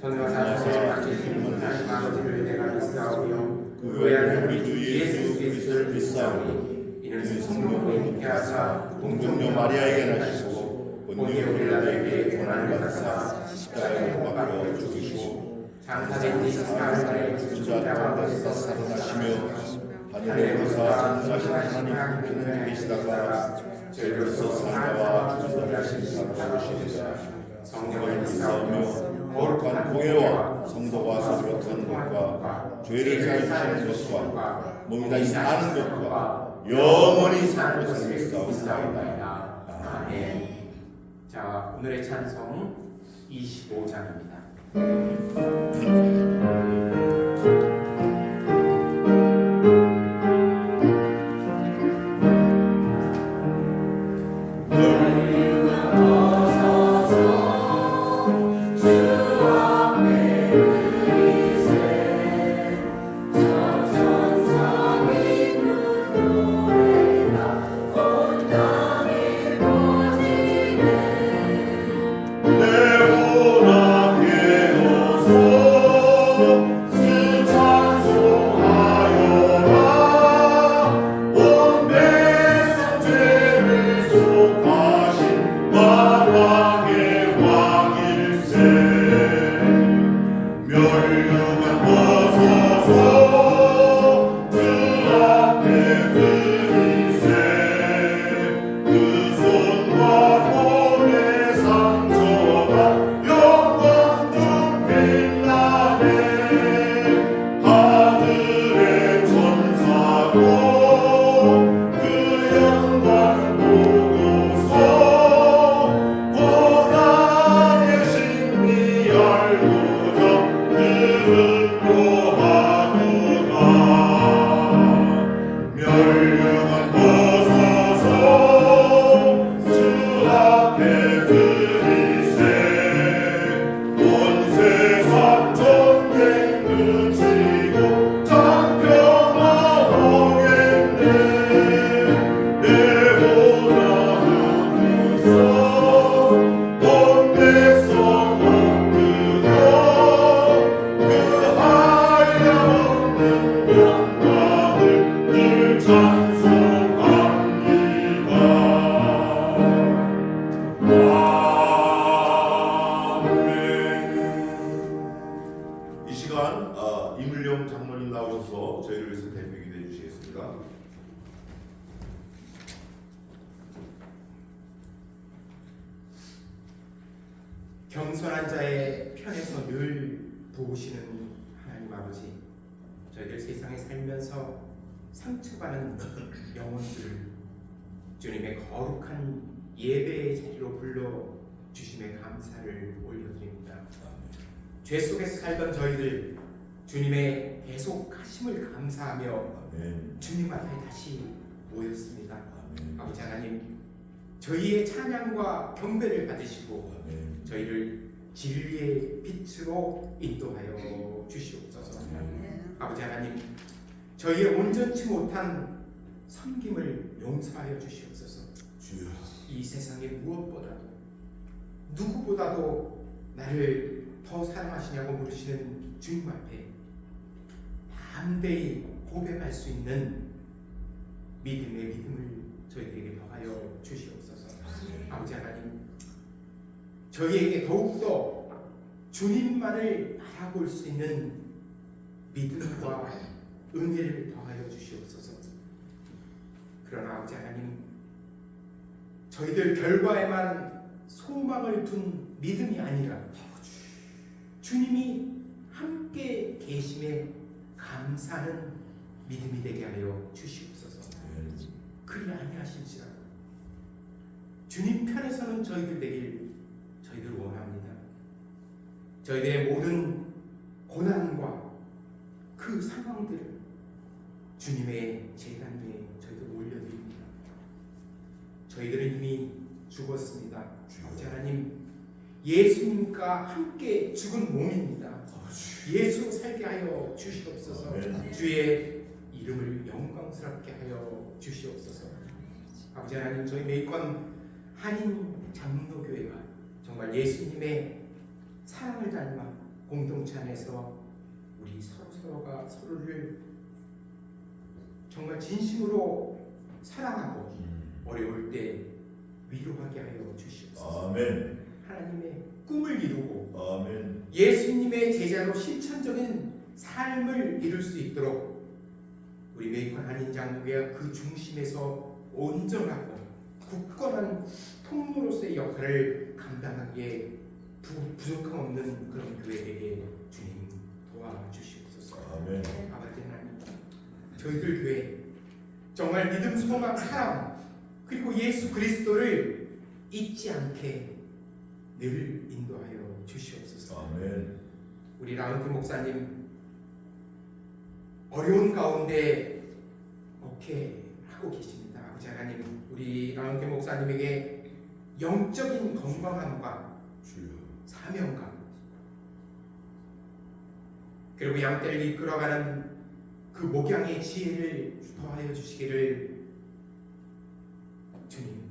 전능하사 다스리신 하나님 아버지를 내가 믿사오며 그 외아들 우리 주 예수 그리스도를 믿사오니 이는 성령으로 있게 하사 동정녀 마리아에게 나시고 본디오 빌라도에게 고난을 받으사 십자가에 못 박혀 죽으시고 장사된 지 4일간에 주자 가운데서 살아나시며 하늘에 오르사 전능하신 하나님 우편에 계시다가 저희로서 살아와 죽음을 하신 바로 오시리라. 성령을 믿사오며 거룩한 공예와 성도가 서력하는 것과 죄를 사하시는 것과 몸이 다시 사는 것과 영원히 사는 것을 믿사옵나이다. 아멘. 자, 오늘의 찬송 25장입니다. 이물령 장로님 나오셔서 저희를 위해서 대표 기도해 주시겠습니다. 겸손한 자의 편에서 늘 도우시는 하나님 아버지, 저희들 세상에 살면서 상처받는 영혼들 주님의 거룩한 예배의 자리로 불러주심에 감사를 올려드립니다. 죄 속에서 살던 저희들 주님의 계속하심을 감사하며 주님 앞에 다시 모였습니다. 아버지 하나님, 저희의 찬양과 경배를 받으시고 저희를 진리의 빛으로 인도하여 주시옵소서. 아버지 하나님, 저희의 온전치 못한 섬김을 용서하여 주시옵소서. 이 세상에 무엇보다도 누구보다도 나를 더 사랑하시냐고 물으시는 주님 앞에 담대히 고백할 수 있는 믿음의 믿음을 저희에게 더하여 주시옵소서. 아버지 하나님, 저희에게 더욱더 주님만을 바라볼 수 있는 믿음과 은혜를 더하여 주시옵소서. 그러나 아버지 하나님, 저희들 결과에만 소망을 둔 믿음이 아니라 주님이 함께 계심에 감사하는 믿음이 되게 하여 주시옵소서. 그리 아니하실지라도 주님 편에서는 저희들 되길 저희들 원합니다. 저희들의 모든 고난과 그 상황들을 주님의 제단 위에 저희들 올려드립니다. 저희들은 이미 죽었습니다. 아버지 하나님, 예수님과 함께 죽은 몸입니다. 예수로 살게 하여 주시옵소서. 주의 이름을 영광스럽게 하여 주시옵소서. 아버지 하나님, 저희 매일권 한인 장로교회가 정말 예수님의 사랑을 닮아 공동체 안에서 우리 서로가 서로를 정말 진심으로 사랑하고 어려울 때 위로하게 하여 주시옵소서. 아멘. 하나님의 꿈을 이루고 아멘. 예수님의 제자로 실천적인 삶을 이룰 수 있도록 우리 메이컨 한인장로교회가 그 중심에서 온전하고 굳건한 통로로서의 역할을 감당하기에 부족함 없는 그런 교회에게 주님 도와주시옵소서. 아멘. 아버지 하나님, 저희들 교회 정말 믿음, 소망, 사랑 그리고 예수 그리스도를 잊지 않게 늘 인도하여 주시옵소서. 아멘. 우리 라운드 목사님 어려운 가운데 목회하고 계십니다. 아버지 하나님, 우리 라운드 목사님에게 영적인 건강함과 주여. 사명감 그리고 양떼를 이끌어가는 그 목양의 지혜를 더하여 주시기를 주님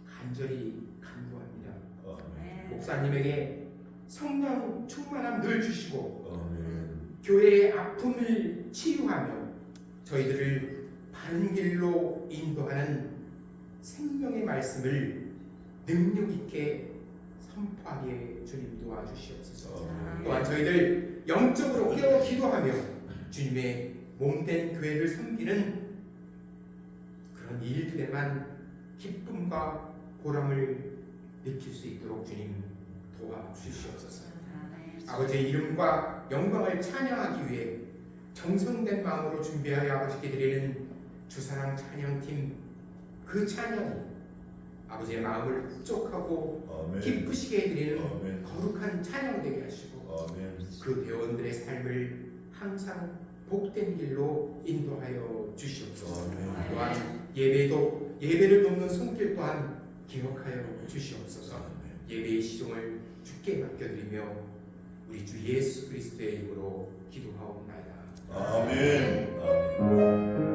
간절히 간구합니다. 아멘. 목사님에게 성령 충만함 늘 주시고 아멘. 교회의 아픔을 치유하며 저희들을 바른 길로 인도하는 생명의 말씀을 능력 있게 선포하게 주님 도와주시옵소서. 또한 저희들 영적으로 깨어 기도하며 주님의 몸된 교회를 섬기는 그런 일들에만 기쁨과 보람을 느낄 수 있도록 주님 도와주시옵소서. 아버지의 이름과 영광을 찬양하기 위해 정성된 마음으로 준비하여 아버지께 드리는 주사랑 찬양팀, 그 찬양이 아버지의 마음을 흡족하고 아멘. 기쁘시게 해드리는 아멘. 거룩한 찬양 되게 하시고 아멘. 그 대원들의 삶을 항상 복된 길로 인도하여 주시옵소서. 아멘. 또한 예배를 돕는 손길 또한 기억하여 주시옵소서. 예배의 시종을 주께 맡겨드리며 우리 주 예수 그리스도의 이름으로 기도하옵나이다. 아멘. 아멘.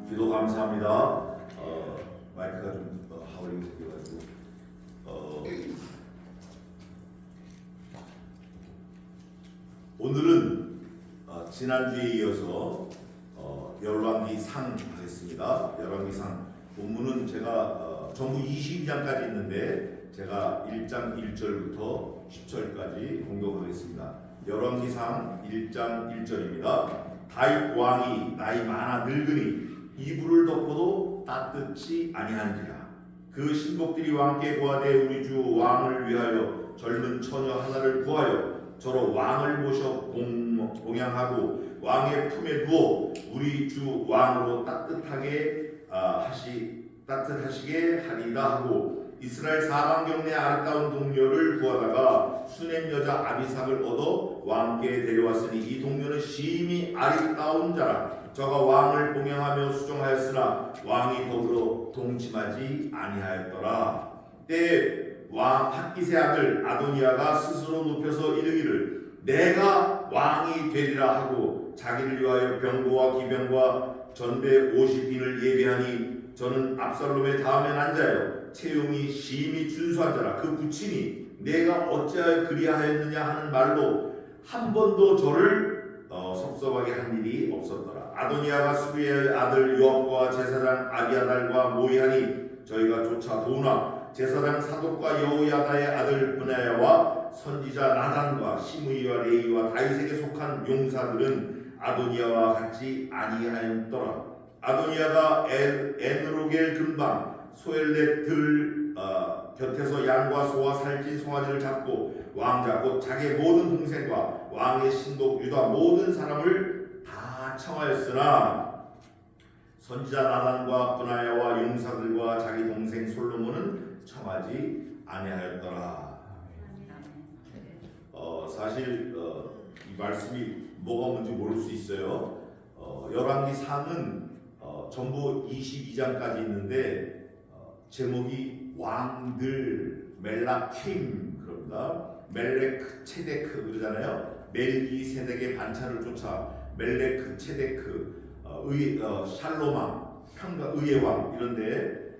기도 감사합니다. 마이크가 좀 하울링이 생겨가지고 오늘은 지난주에 이어서 열왕기상 하겠습니다. 열왕기상 본문은 제가 전부 22장까지 있는데 제가 1장 1절부터 10절까지 공독하겠습니다. 열왕기상 1장 1절입니다. 다윗 왕이 나이 많아 늙으니 이불을 덮어도 따뜻지 아니한지라. 그 신복들이 왕께 고하되 우리 주 왕을 위하여 젊은 처녀 하나를 구하여 저로 왕을 모셔 봉양하고 왕의 품에 누워 우리 주 왕으로 따뜻하시게 하리라 하고 이스라엘 사방경내 아름다운 동료를 구하다가 수넴 여자 아비삭을 얻어 왕께 데려왔으니 이 동료는 심히 아름다운 자라. 저가 왕을 봉양하며 수종하였으나 왕이 더불어 동침하지 아니하였더라. 때에 왕 핫기세 아들 아도니아가 스스로 높여서 이르기를 내가 왕이 되리라 하고 자기를 위하여 병거와 기병과 전대 50인을 예비하니 저는 압살롬의 다음에 난 자요 채용이 심히 준수한 자라. 그 부친이 내가 어찌하여 그리하였느냐 하는 말로 한 번도 저를 섭섭하게 한 일이 없었더라. 아도니아가 수리의 아들 요압과 제사장 아비아달과 모이하니 저희가 쫓아 도우나 제사장 사독과 여호야다의 아들 브나야와 선지자 나단과 시므이와 레이와 다윗에게 속한 용사들은 아도니아와 같이 아니하였더라. 아도니아가 에누로겔 근방 소엘렛 들 곁에서 양과 소와 살찐 송아지를 잡고 왕자 곧 자기의 모든 동생과 왕의 신복 유다 모든 사람을 다 청하였으나 선지자 나단과 브나야와 용사들과 자기 동생 솔로몬은 청하지 아니하였더라. 사실 이 말씀이 뭐가 뭔지 모를 수 있어요. 열왕기상은 전부 22장까지 있는데 제목이 왕들 멜라킴 그럽니다. 멜레크 체데크 그러잖아요. 멜기세덱의 반차를 쫓아 멜레크 체데크 샬로망 평가 의의 왕 이런데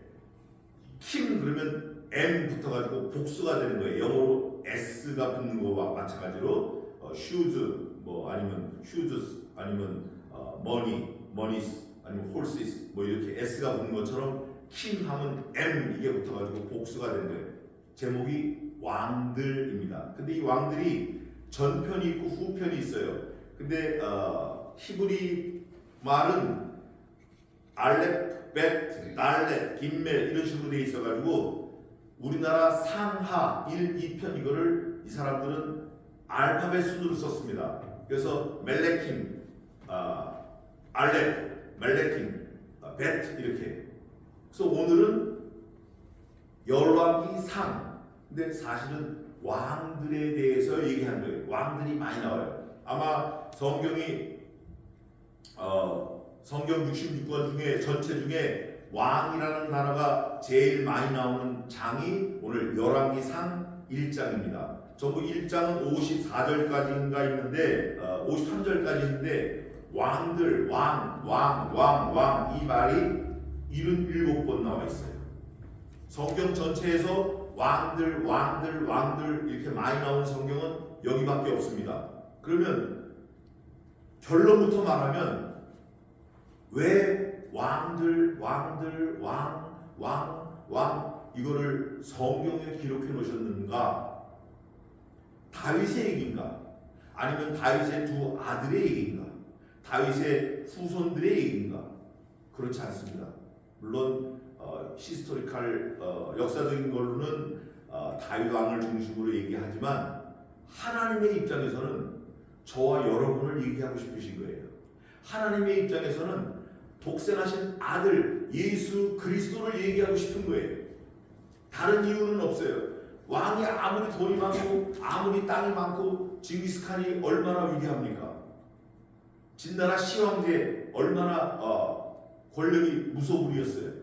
킴 그러면 M 붙어가지고 복수가 되는 거예요. 영어로 S가 붙는 거와 마찬가지로 슈즈 뭐 아니면 슈즈스 아니면 머니스 아니면 홀시스 뭐 이렇게 S가 붙는 것처럼 킴 하면 M 이게 붙어가지고 복수가 되는 거예요. 제목이 왕들입니다. 근데 이 왕들이 전편이 있고 후편이 있어요. 근데 히브리 말은 알렙, 벳, 달렛, 김멜 이런 식으로 돼 있어가지고 우리나라 상하 1, 2편 이거를 이 사람들은 알파벳 순으로 썼습니다. 그래서 멜레킴, 알렙, 멜레킴, 벳 이렇게. 그래서 오늘은 열왕기 상. 근데 사실은 왕들에 대해서 얘기한 거예요. 왕들이 많이 나와요. 아마 성경이 성경 66권 중에 전체 중에 왕이라는 단어가 제일 많이 나오는 장이 오늘 열왕기상 1장입니다. 전부 1장은 54절까지인가 있는데 53절까지 있는데 왕들 왕 이 말이 77번 나와 있어요. 성경 전체에서 왕들 이렇게 많이 나오는 성경은 여기밖에 없습니다. 그러면 결론부터 말하면 왜 왕들 왕 이거를 성경에 기록해 놓으셨는가? 다윗의 얘기인가? 아니면 다윗의 두 아들의 얘기인가? 다윗의 후손들의 얘기인가? 그렇지 않습니다. 물론 히스토리칼 역사적인 걸로는 다윗 왕을 중심으로 얘기하지만 하나님의 입장에서는 저와 여러분을 얘기하고 싶으신 거예요. 하나님의 입장에서는 독생하신 아들 예수 그리스도를 얘기하고 싶은 거예요. 다른 이유는 없어요. 왕이 아무리 돈이 많고 아무리 땅이 많고 징기스칸이 얼마나 위대합니까? 진나라 시황제 얼마나 권력이 무소불위였어요.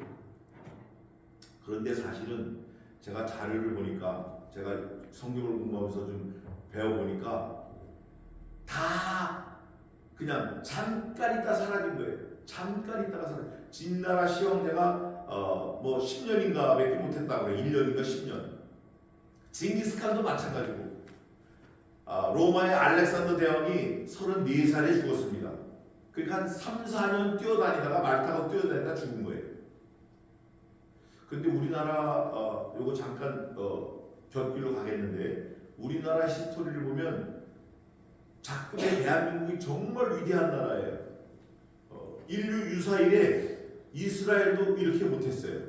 그런데 사실은 제가 자료를 보니까 제가 성경을 공부하면서 좀 배워보니까 다 그냥 잠깐 있다 사라진 거예요. 잠깐 있다가 사라진. 진나라 시황제가 뭐 10년인가 몇 개 못했다고 해요. 1년인가 10년. 징기스칸도 마찬가지고 로마의 알렉산더 대왕이 34살에 죽었습니다. 그러니까 한 3, 4년 뛰어다니다가 말 타고 뛰어다니다 죽은 거예요. 근데 우리나라 요거 잠깐 곁길로 가겠는데 우리나라 히스토리를 보면 작금의 대한민국이 정말 위대한 나라예요. 인류 유사일에 이스라엘도 이렇게 못했어요.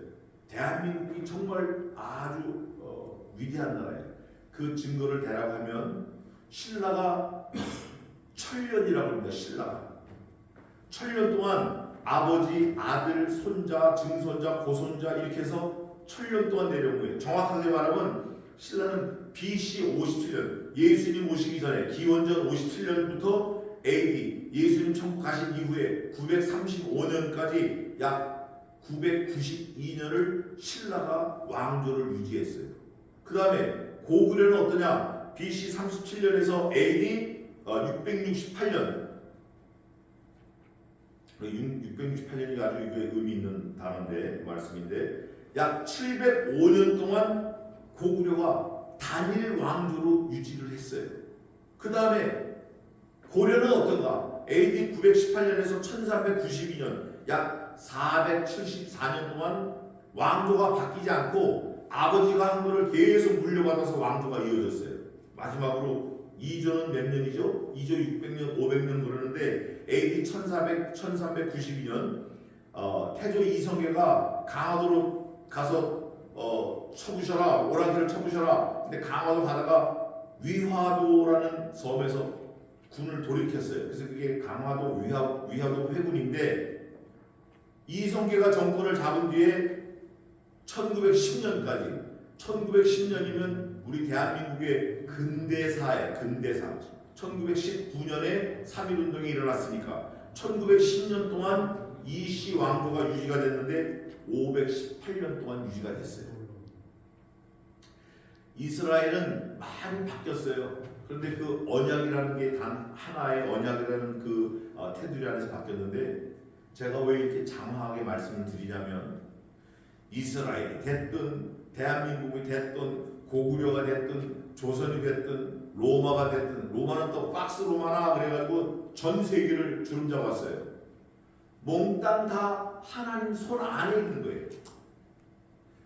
대한민국이 정말 아주 위대한 나라예요. 그 증거를 대라고 하면 신라가 천년이라고 합니다. 신라가 천년 동안 아버지, 아들, 손자, 증손자, 고손자 이렇게 해서 천년 동안 내려온 거예요. 정확하게 말하면 신라는 BC 57년 예수님 오시기 전에 기원전 57년부터 AD 예수님 천국 가신 이후에 935년까지 약 992년을 신라가 왕조를 유지했어요. 그 다음에 고구려는 어떠냐? BC 37년에서 AD 668년 668년이 아주 의미 있는 단어인데 말씀인데 약 705년 동안 고구려가 단일 왕조로 유지를 했어요. 그 다음에 고려는 어떤가? AD 918년에서 1392년 약 474년 동안 왕조가 바뀌지 않고 아버지가 한 거를 계속 물려받아서 왕조가 이어졌어요. 마지막으로 2조는 몇 년이죠? 2조 600년, 500년 그러는데 AD 1392년 태조 이성계가 강화도로 가서 쳐부셔라, 오라기를 쳐부셔라. 근데 강화도 가다가 위화도라는 섬에서 군을 돌이켰어요. 그래서 그게 강화도 위화도 회군인데 이성계가 정권을 잡은 뒤에 1910년까지 1910년이면 우리 대한민국의 근대사예요. 근대사. 1919년에 3.1운동이 일어났으니까 1910년 동안 이씨 왕조가 유지가 됐는데 518년 동안 유지가 됐어요. 이스라엘은 많이 바뀌었어요. 그런데 그 언약이라는 게 단 하나의 언약이라는 그 테두리 안에서 바뀌었는데, 제가 왜 이렇게 장황하게 말씀을 드리냐면, 이스라엘이 됐든 대한민국이 됐든 고구려가 됐든 조선이 됐든 로마가 됐든, 로마는 또 박스 로마나 그래가지고 전 세계를 주름잡았어요. 몽땅 다 하나님 손 안에 있는 거예요.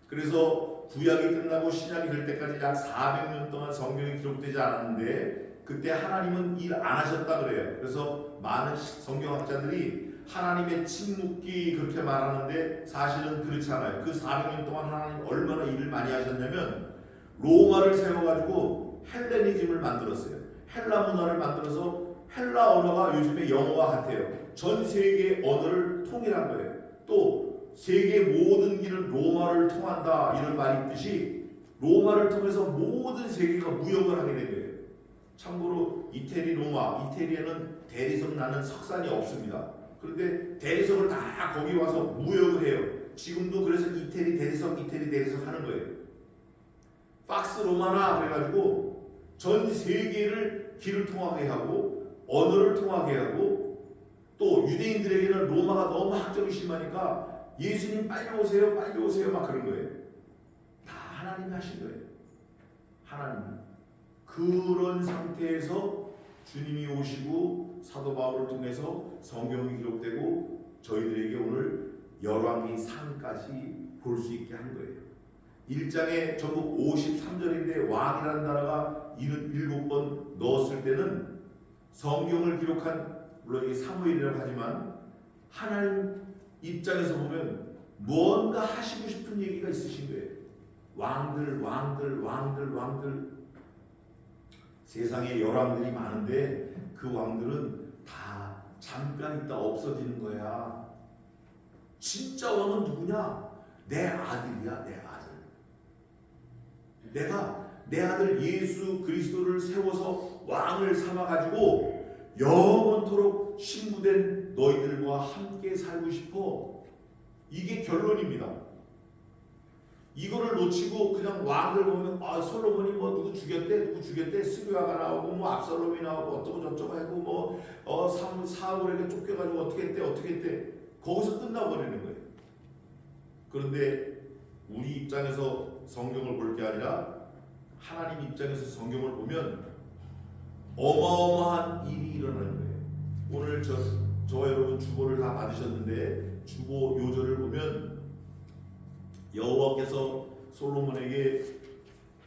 그래서 구약이 끝나고 신약이 될 때까지 약 400년 동안 성경이 기록되지 않았는데, 그때 하나님은 일 안 하셨다 그래요. 그래서 많은 성경학자들이 하나님의 침묵기 그렇게 말하는데, 사실은 그렇지 않아요. 그 400년 동안 하나님 얼마나 일을 많이 하셨냐면, 로마를 세워가지고 헬레니즘을 만들었어요. 헬라 문화를 만들어서 헬라 언어가 요즘의 영어와 같아요. 전 세계 언어를 통일한 거예요. 또 세계 모든 길은 로마를 통한다 이런 말이 있듯이, 로마를 통해서 모든 세계가 무역을 하게 된 거예요. 참고로 이태리 로마, 이태리에는 대리석 나는 석산이 없습니다. 그런데 대리석을 다 거기 와서 무역을 해요. 지금도 그래서 이태리 대리석 하는 거예요. 박스 로마나 그래가지고 전 세계를 길을 통하게 하고 언어를 통하게 하고, 또 유대인들에게는 로마가 너무 학적이 심하니까 예수님 빨리 오세요 막 그런 거예요. 다 하나님이 하신 거예요. 하나님. 그런 상태에서 주님이 오시고 사도 바울을 통해서 성경이 기록되고 저희들에게 오늘 열왕기상까지 볼 수 있게 한 거예요. 1장에 전부 53절인데 왕이라는 단어가 77번 넣었을 때는 성경을 기록한, 물론 이게 사무엘이라고 하지만 하나님 입장에서 보면 뭔가 하시고 싶은 얘기가 있으신 거예요. 왕들 세상에 열왕들이 많은데 그 왕들은 다 잠깐 있다 없어지는 거야. 진짜 왕은 누구냐? 내 아들이야, 내 아들. 내가 내 아들 예수 그리스도를 세워서 왕을 삼아가지고 영원토록 신부된 너희들과 함께 살고 싶어. 이게 결론입니다. 이거를 놓치고 그냥 왕들 보면 솔로몬이 뭐 누구 죽였대 스비아가 나오고 뭐 압살롬이 나오고 어쩌고 저쩌고 하고 뭐 사울에게 쫓겨가지고 어떻게 했대 거기서 끝나버리는 거예요. 그런데 우리 입장에서 성경을 볼 게 아니라 하나님 입장에서 성경을 보면 어마어마한 일이 일어나는 거예요. 오늘 저와 여러분 주보를 다 받으셨는데, 주보 요절을 보면 여호와께서 솔로몬에게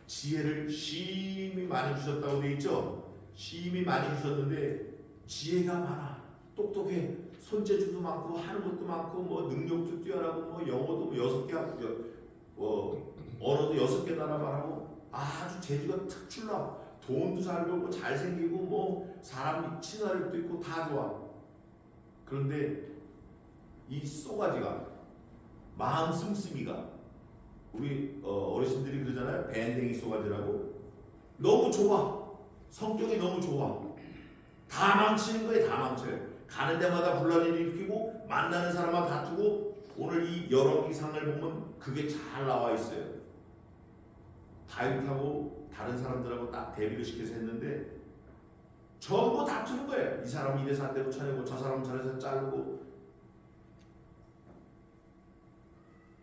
지혜를 심히 많이 주셨다고 되어 있죠. 심히 많이 주셨는데 지혜가 많아, 똑똑해, 손재주도 많고 하는 것도 많고 뭐 능력도 뛰어나고 뭐 영어도 뭐 6개 하고 언어도 6개 나라 말하고 아주 재주가 특출나. 돈도 잘 벌고 잘생기고 뭐 사람 친화력도 있고 다 좋아. 그런데 이 쏘가지가, 마음 씀씀이가, 우리 어르신들이 그러잖아요. 밴댕이 쏘가지라고. 너무 좋아. 성격이 너무 좋아. 다 망치는 거예요. 다 망쳐요. 가는 데마다 분란을 일으키고 만나는 사람과 다투고. 오늘 이 열왕기상을 보면 그게 잘 나와 있어요. 다윗하고 다른 사람들하고 딱 대비를 시켜서 했는데 전부 다투는 거예요. 이 사람은 이래서 안 되고 쳐내고 저 사람은 저래서 자르고.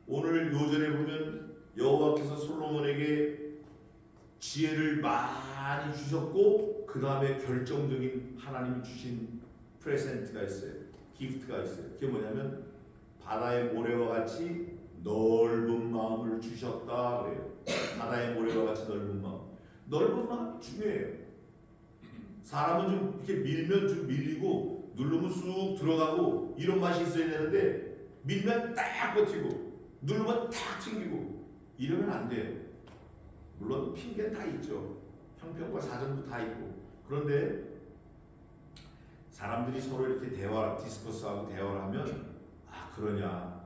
오늘 요절에 보면 여호와께서 솔로몬에게 지혜를 많이 주셨고 그 다음에 결정적인 하나님이 주신 프레젠트가 있어요. 기프트가 있어요. 그게 뭐냐면 바다의 모래와 같이 넓은 마음을 주셨다 그래요. 바다의 모래와 같이 넓은 마음. 넓은 마음이 중요해요. 사람은 좀 이렇게 밀면 좀 밀리고 누르면 쑥 들어가고 이런 맛이 있어야 되는데, 밀면 딱 버티고 누르면 탁 튕기고 이러면 안 돼요. 물론 핑계는 다 있죠. 형편과 사정도 다 있고. 그런데 사람들이 서로 이렇게 디스커스하고 대화를 하면 그러냐.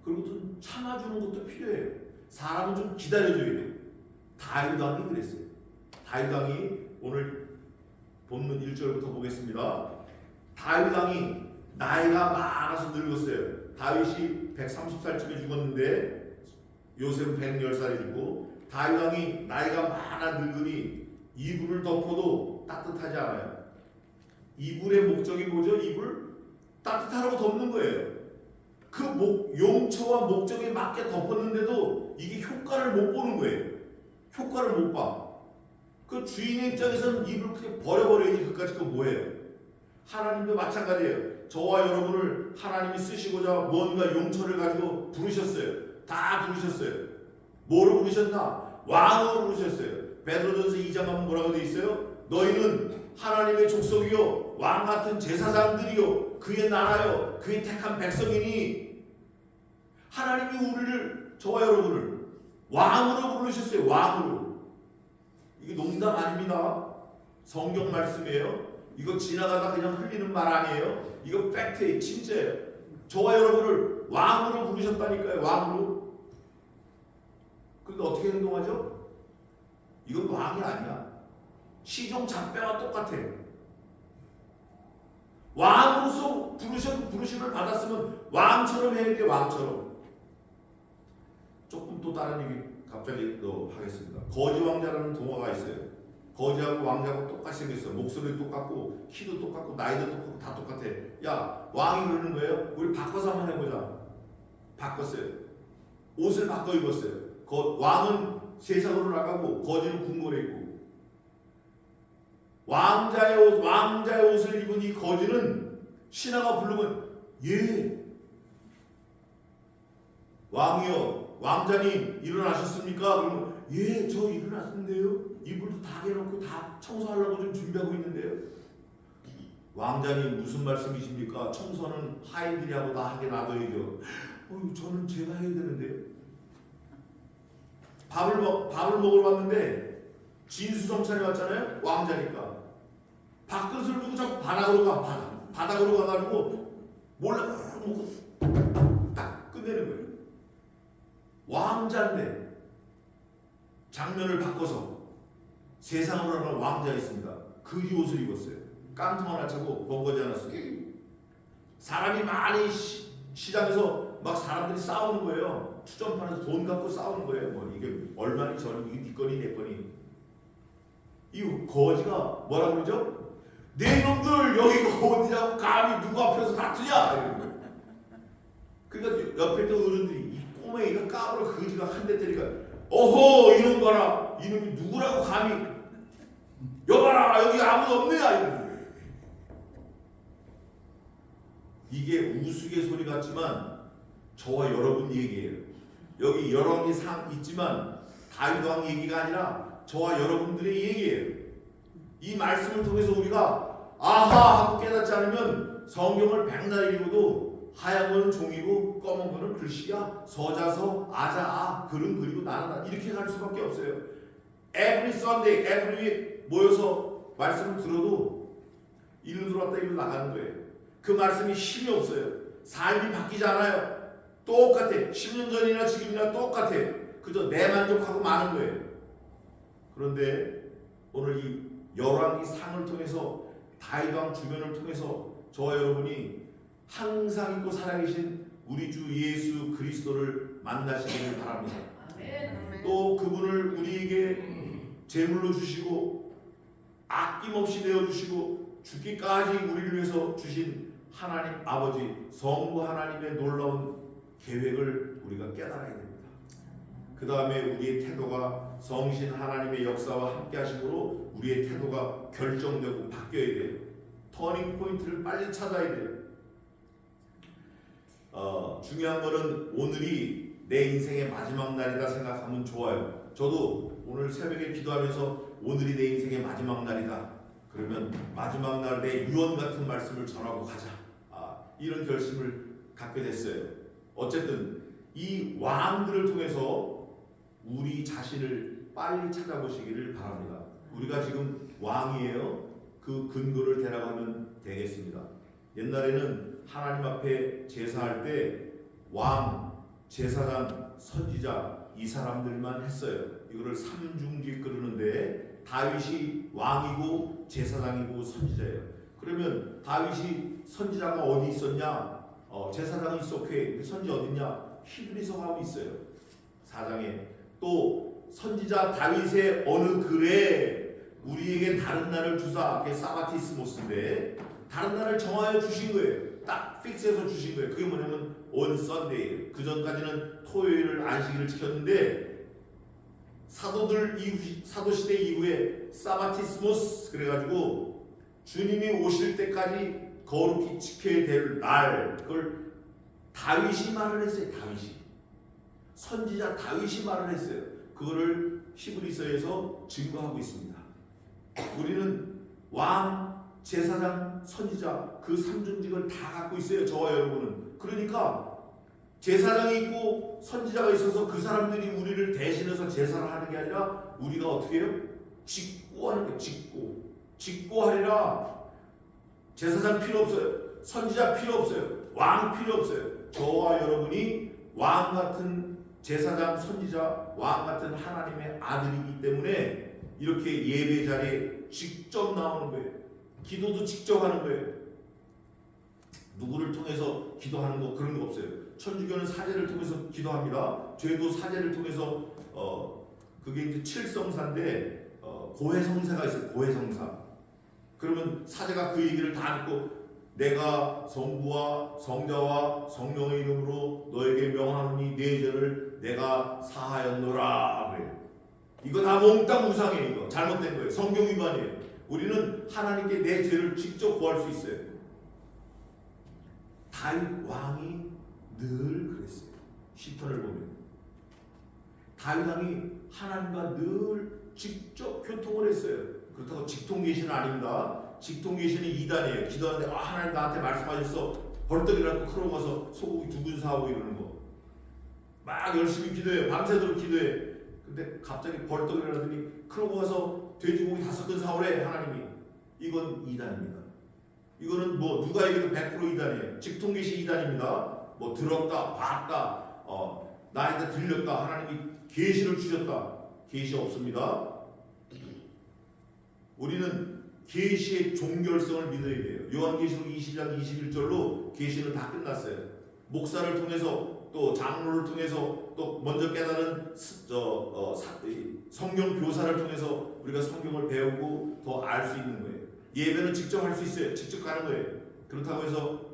그리고 좀 참아주는 것도 필요해요. 사람은 좀 기다려줘야 돼요. 다윗 왕이 그랬어요. 다윗 왕이 오늘 본문 1절부터 보겠습니다. 다윗 왕이 나이가 많아서 늙었어요. 다윗이 130살쯤에 죽었는데 요셉은 110살에 죽고 다윗 왕이 나이가 많아 늙으니 이불을 덮어도 따뜻하지 않아요. 이불의 목적이 뭐죠? 이불? 따뜻하라고 덮는 거예요. 그 용처와 목적에 맞게 덮었는데도 이게 효과를 못 보는 거예요. 효과를 못 봐. 그 주인의 입장에서는 이불 그냥 버려버려야지 그까짓 거 뭐예요? 하나님도 마찬가지예요. 저와 여러분을 하나님이 쓰시고자 뭔가 용처를 가지고 부르셨어요. 다 부르셨어요. 뭐로 부르셨나? 왕으로 부르셨어요. 베드로전서 2장 하면 뭐라고 되어 있어요? 너희는 하나님의 족속이요 왕 같은 제사장들이요 그의 나라요 그의 택한 백성이니 하나님이 우리를 저와 여러분을 왕으로 부르셨어요. 왕으로. 이게 농담 아닙니다. 성경 말씀이에요. 이거 지나가다 그냥 흘리는 말 아니에요. 이거 팩트예요. 진짜예요. 저와 여러분을 왕으로 부르셨다니까요. 왕으로. 그런데 어떻게 행동하죠? 이건 왕이 아니야. 시종 잡배와 똑같아. 왕으로서 부르심을 받았으면 왕처럼 해야 돼. 왕처럼. 조금 또 다른 얘기 갑자기 또 하겠습니다. 거지 왕자라는 동화가 있어요. 거지하고 왕자하고 똑같이 생겼어요. 목소리도 똑같고 키도 똑같고 나이도 똑같고 다 똑같아. 야 왕이 그러는 거예요. 우리 바꿔서 한번 해보자. 바꿨어요. 옷을 바꿔 입었어요. 왕은 세상으로 나가고 거지는 궁궐에 있고 왕자의 옷을 입은 이 거지는 신하가 부르면 예 왕이요 왕자님 일어나셨습니까? 그러면 예 저 일어났는데요. 이불도 다 개놓고 다 청소하려고 좀 준비하고 있는데요. 왕자님 무슨 말씀이십니까? 청소는 하인들이 하고 다 하게 놔둬야죠. 저는 제가 해야 되는데요. 밥을 먹으러 왔는데 진수성찬에 왔잖아요. 왕자니까 밥그릇을 두고 자꾸 바닥으로 가가지고 몰래 먹고 딱 끝내는 거예요. 왕자인데 장면을 바꿔서 세상으로 나간 왕자 있습니다. 그지 옷을 입었어요. 깡통 하나 차고 번거지 하나 쓰고 사람이 많이 시장에서 막 사람들이 싸우는 거예요. 투전판에서 돈 갖고 싸우는 거예요. 뭐 이게 얼마니 저니 이게 네 거니 내 거니. 이 거지가 뭐라 그러죠? 네 놈들 여기가 어디냐고 감히 누구 앞에서 다투냐. 그러니까 옆에 있던 어른들이 이 꼬맹이가 까불어 거지가 한 대 때리니까 어허 이놈 봐라. 이놈이 누구라고 감히 여봐라 여기 아무도 없네야. 이게 우스갯소리 같지만 저와 여러분 얘기예요. 여기 열왕기 상 있지만 다윗 왕 얘기가 아니라 저와 여러분들의 얘기예요. 이 말씀을 통해서 우리가 아하 하고 깨닫지 않으면 성경을 백날 읽어도 하얀 거는 종이고 검은 거는 글씨야. 서자서 아자아 글은 그리고 나는 이렇게 갈 수밖에 없어요. Every Sunday, every week 모여서 말씀을 들어도 일로 들어왔다 일로 나가는 거예요. 그 말씀이 힘이 없어요. 삶이 바뀌지 않아요. 똑같아. 10년 전이나 지금이나 똑같아. 그저 내 만족하고 마는 거예요. 그런데 오늘 이 열왕기 상을 통해서 다윗 왕 주변을 통해서 저와 여러분이 항상 있고 살아계신 우리 주 예수 그리스도를 만나시기를 바랍니다. 또 그분을 우리에게 제물로 주시고 아낌없이 내어주시고 죽기까지 우리를 위해서 주신 하나님 아버지 성부 하나님의 놀라운 계획을 우리가 깨달아야 됩니다. 그 다음에 우리의 태도가 성신 하나님의 역사와 함께 하심으로 우리의 태도가 결정되고 바뀌어야 돼요. 터닝 포인트를 빨리 찾아야 돼요. 중요한 거는 오늘이 내 인생의 마지막 날이다 생각하면 좋아요. 저도 오늘 새벽에 기도하면서 오늘이 내 인생의 마지막 날이다. 그러면 마지막 날 내 유언 같은 말씀을 전하고 가자. 이런 결심을 갖게 됐어요. 어쨌든 이 왕들을 통해서 우리 자신을 빨리 찾아보시기를 바랍니다. 우리가 지금 왕이에요. 그 근거를 대라가면 되겠습니다. 옛날에는 하나님 앞에 제사할 때 왕, 제사장, 선지자 이 사람들만 했어요. 이거를 삼중직 그러는데 다윗이 왕이고 제사장이고 선지자예요. 그러면 다윗이 선지자가 어디 있었냐? 제사장이 있었게 선지 어딨냐? 히브리서 가면 있어요. 4장에 또 선지자 다윗의 어느 글에 우리에게 다른 날을 주사, 그게 사바티스모스인데 다른 날을 정하여 주신 거예요. 딱 픽스해서 주신 거예요. 그게 뭐냐면 on Sunday. 그 전까지는 토요일을 안식일을 지켰는데 사도 시대 이후에 사바티스모스 그래가지고 주님이 오실 때까지 거룩히 지켜야 될 날, 그걸 다윗이 말을 했어요. 다윗이 선지자 다윗이 말을 했어요. 그거를 히브리서에서 증거하고 있습니다. 우리는 왕, 제사장, 선지자 그 삼존직을 다 갖고 있어요. 저와 여러분은. 그러니까 제사장이 있고 선지자가 있어서 그 사람들이 우리를 대신해서 제사를 하는 게 아니라 우리가 어떻게 해요? 직고하는 거예요. 직고하리라. 제사장 필요 없어요. 선지자 필요 없어요. 왕 필요 없어요. 저와 여러분이 왕 같은 제사장, 선지자, 왕 같은 하나님의 아들이기 때문에 이렇게 예배 자리에 직접 나오는 거예요. 기도도 직접 하는 거예요. 누구를 통해서 기도하는 거 그런 거 없어요. 천주교는 사제를 통해서 기도합니다. 죄도 사제를 통해서 그게 이제 칠성사인데 고해성사가 있어요. 고해성사. 그러면 사제가 그 얘기를 다 듣고 내가 성부와 성자와 성령의 이름으로 너에게 명하노니 네 죄를 내가 사하였노라 그래요. 이거 다 몽땅 우상이에요. 이거 잘못된 거예요. 성경 위반이에요. 우리는 하나님께 내 죄를 직접 구할 수 있어요. 다윗 왕이 늘 그랬어요. 시편을 보면 다윗 왕이 하나님과 늘 직접 교통을 했어요. 그렇다고 직통계시는 아닙니다. 직통계시는 이단이에요. 기도하는데 하나님 나한테 말씀하셨어. 벌떡 일어나고 크로 가서 소고기 2근 사오고 이러는 거. 막 열심히 기도해요. 밤새도록 기도해. 근데 갑자기 벌떡 일어나더니 크로 가서 돼지고기 5근 사오래 하나님이. 이건 이단입니다. 이거는 뭐 누가 얘기해도 100% 이단이에요. 직통계시 이단입니다. 뭐 들었다, 봤다, 나한테 들렸다. 하나님이 계시를 주셨다. 계시 없습니다. 우리는 계시의 종결성을 믿어야 돼요. 요한계시록 20장 21절로 계시는 다 끝났어요. 목사를 통해서 또 장로를 통해서 또 먼저 깨달은 성경 교사를 통해서 우리가 성경을 배우고 더 알 수 있는 거예요. 예배는 직접 할 수 있어요. 직접 가는 거예요. 그렇다고 해서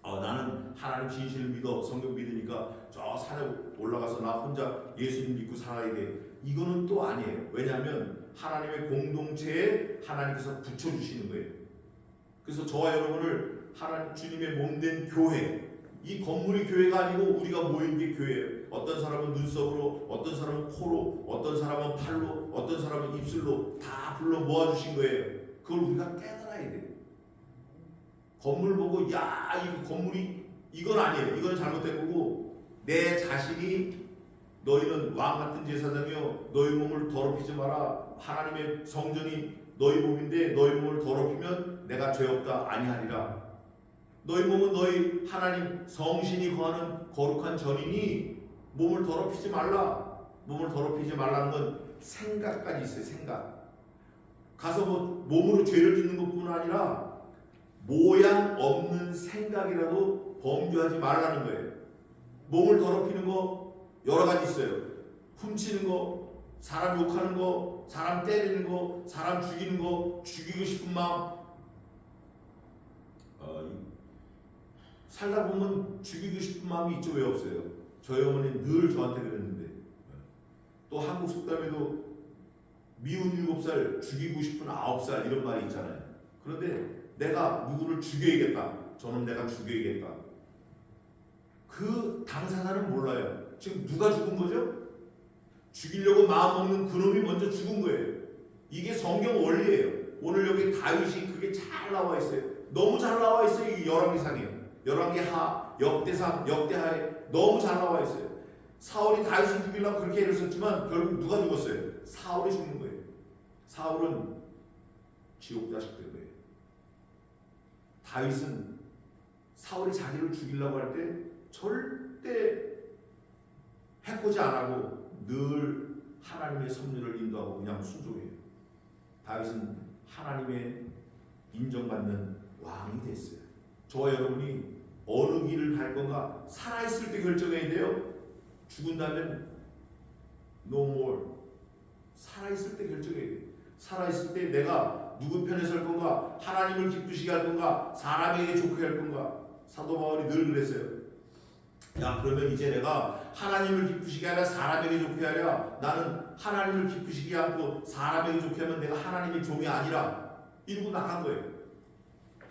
나는 하나님 진실을 믿어 성경 믿으니까 저 산에 올라가서 나 혼자 예수님 믿고 살아야 돼. 이거는 또 아니에요. 왜냐하면 하나님의 공동체에 하나님께서 붙여주시는 거예요. 그래서 저와 여러분을 하나님 주님의 몸된 교회, 이 건물이 교회가 아니고 우리가 모인 게 교회예요. 어떤 사람은 눈썹으로, 어떤 사람은 코로, 어떤 사람은 팔로, 어떤 사람은 입술로 다 불러 모아주신 거예요. 그걸 우리가 깨달아야 돼요. 건물 보고 야 이 건물이 이건 아니에요. 이건 잘못된 거고 내 자신이 너희는 왕 같은 제사장이요 너희 몸을 더럽히지 마라. 하나님의 성전이 너희 몸인데 너희 몸을 더럽히면 내가 죄 없다 아니하리라. 너희 몸은 너희 하나님 성신이 거하는 거룩한 전이니 몸을 더럽히지 말라. 몸을 더럽히지 말라는 건 생각까지 있어요. 생각. 가서 뭐 몸으로 죄를 짓는 것뿐 아니라 모양 없는 생각이라도 범죄하지 말라는 거예요. 몸을 더럽히는 거 여러 가지 있어요. 훔치는 거, 사람 욕하는 거, 사람 때리는 거, 사람 죽이는 거, 죽이고 싶은 마음. 살다 보면 죽이고 싶은 마음이 있죠. 왜 없어요? 저희 어머니는 늘 저한테 그랬는데. 또 한국 속담에도 미운 7살 죽이고 싶은 9살 이런 말이 있잖아요. 그런데 내가 누구를 죽여야겠다. 저는 내가 죽여야겠다. 그 당사자는 몰라요. 지금 누가 죽은 거죠? 죽이려고 마음먹는 그놈이 먼저 죽은 거예요. 이게 성경 원리예요. 오늘 여기 다윗이 그게 잘 나와 있어요. 너무 잘 나와 있어요. 이 열왕기상이에요. 열왕기하, 역대상, 역대하에 너무 잘 나와 있어요. 사울이 다윗을 죽이려고 그렇게 애를 썼지만 결국 누가 죽었어요? 사울이 죽는 거예요. 사울은 지옥 자식 된 거예요. 다윗은 사울이 자기를 죽이려고 할 때 절대 해코지 안 하고 늘 하나님의 섭리를 인도하고 그냥 순종해요. 다윗은 하나님의 인정받는 왕이 됐어요. 저와 여러분이 어느 길을 갈 건가 살아있을 때 결정해야 돼요. 죽은 다음에 No more. 살아있을 때 결정해야 돼. 살아있을 때 내가 누구 편에 설 건가? 하나님을 기쁘시게 할 건가? 사람에게 좋게 할 건가? 사도 바울이 늘 그랬어요. 야, 그러면 이제 내가 하나님을 기쁘시게 하랴 사람에게 좋게 하랴, 나는 하나님을 기쁘시게 하고 사람에게 좋게 하면 내가 하나님의 종이 아니라, 이러고 나간 거예요.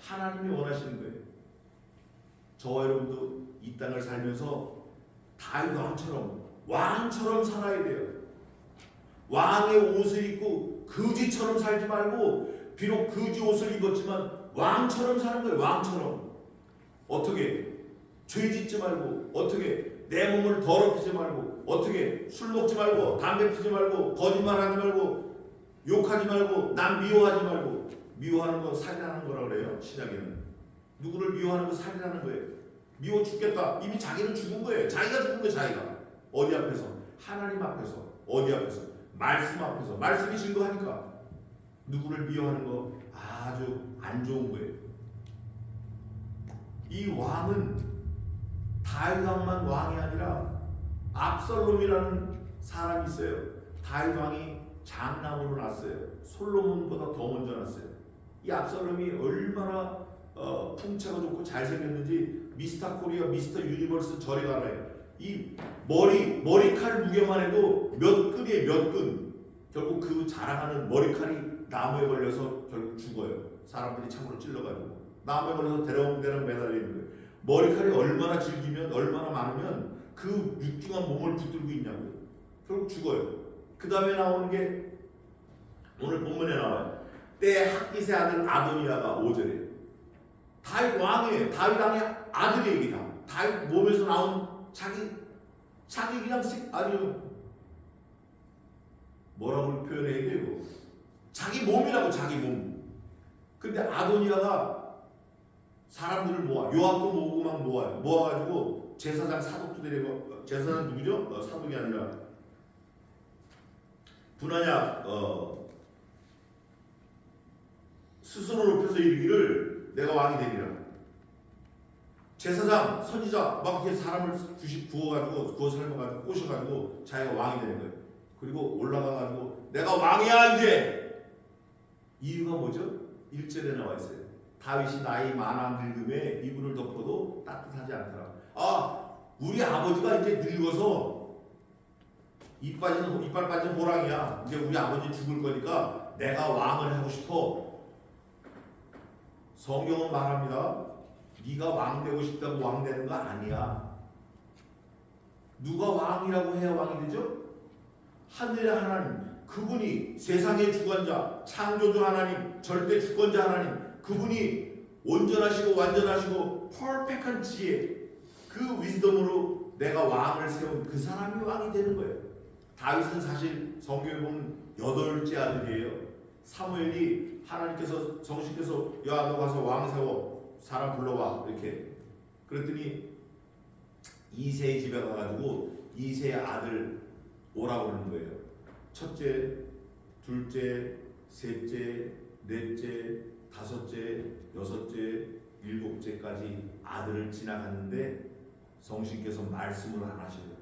하나님이 원하시는 거예요. 저와 여러분도 이 땅을 살면서 다윗 왕처럼 살아야 돼요. 왕의 옷을 입고 거지처럼 살지 말고, 비록 거지 옷을 입었지만 왕처럼 사는 거예요. 왕처럼. 어떻게? 죄 짓지 말고, 어떻게? 내 몸을 더럽히지 말고, 어떻게? 술 먹지 말고, 담배 피지 말고, 거짓말하지 말고, 욕하지 말고, 남 미워하지 말고. 미워하는 거 살인하는 거라고 그래요. 신약에는 누구를 미워하는 거 살인하는 거예요. 미워 죽겠다. 이미 자기는 죽은 거예요. 자기가 죽은 거예요. 자기가. 어디 앞에서? 하나님 앞에서. 어디 앞에서? 말씀 앞에서. 말씀이 증거하니까. 누구를 미워하는 거 아주 안 좋은 거예요. 이 왕은 다윗 왕만 왕이 아니라 압살롬이라는 사람이 있어요. 다윗 왕이 장남으로 났어요. 솔로몬보다 더 먼저 났어요. 이 압살롬이 얼마나 풍채가 좋고 잘생겼는지 미스터 코리아, 미스터 유니버스 저리 가라요. 이 머리칼 무게만 해도 몇 끈이에요. 몇 끈. 결국 그 자랑하는 머리칼이 나무에 걸려서 결국 죽어요. 사람들이 창으로 찔러가지고 나무에 걸려서 대롱대롱 매달려 있는 거예요. 머리칼이 얼마나 질기면, 얼마나 많으면 그 육중한 몸을 붙들고 있냐고요. 결국 죽어요. 그 다음에 나오는 게 오늘 본문에 나와요. 때 학깃의 아들 아도니아가 5절에 다윗 왕이에요. 다윗 왕의 아들의 얘기다. 다윗 몸에서 나온 자기 그냥 아니요, 뭐라고 표현해야 돼요? 자기 몸이라고, 자기 몸. 근데 아도니아가 사람들을 모아, 요압도 모으고 막 모아요. 모아가지고 제사장 사독도 데리고, 제사장 누구죠? 사독이 아니라 분하냐 스스로 높여서 이르기를 내가 왕이 되리라. 제사장, 선지자 막 이렇게 사람을 구워가지고, 구워 삶아가지고 꼬셔가지고 자기가 왕이 되는 거예요. 그리고 올라가가지고 내가 왕이야 이제. 이유가 뭐죠? 1절에 나와 있어요. 다윗이 나이 많아 늙음에 이불을 덮어도 따뜻하지 않더라. 아, 우리 아버지가 이제 늙어서 이빨 빠진 호랑이야. 이제 우리 아버지 죽을 거니까 내가 왕을 하고 싶어. 성경은 말합니다. 네가 왕 되고 싶다고 왕 되는 거 아니야. 누가 왕이라고 해야 왕이 되죠? 하늘의 하나님, 그분이 세상의 주관자, 창조주 하나님, 절대 주권자 하나님, 그분이 온전하시고 완전하시고 퍼펙트한 지혜, 그 위즈덤으로 내가 왕을 세운 그 사람이 왕이 되는 거예요. 다윗은 사실 성경에 보면 8째 아들이에요. 사무엘이 하나님께서, 성신께서 야, 너 가서 왕 세워, 사람 불러와 이렇게 그랬더니 이새의 집에 가가지고 이새의 아들 오라고 그러는 거예요. 첫째, 둘째, 셋째, 넷째, 다섯째, 여섯째, 일곱째까지 아들을 지나갔는데 성신께서 말씀을 안 하셔요.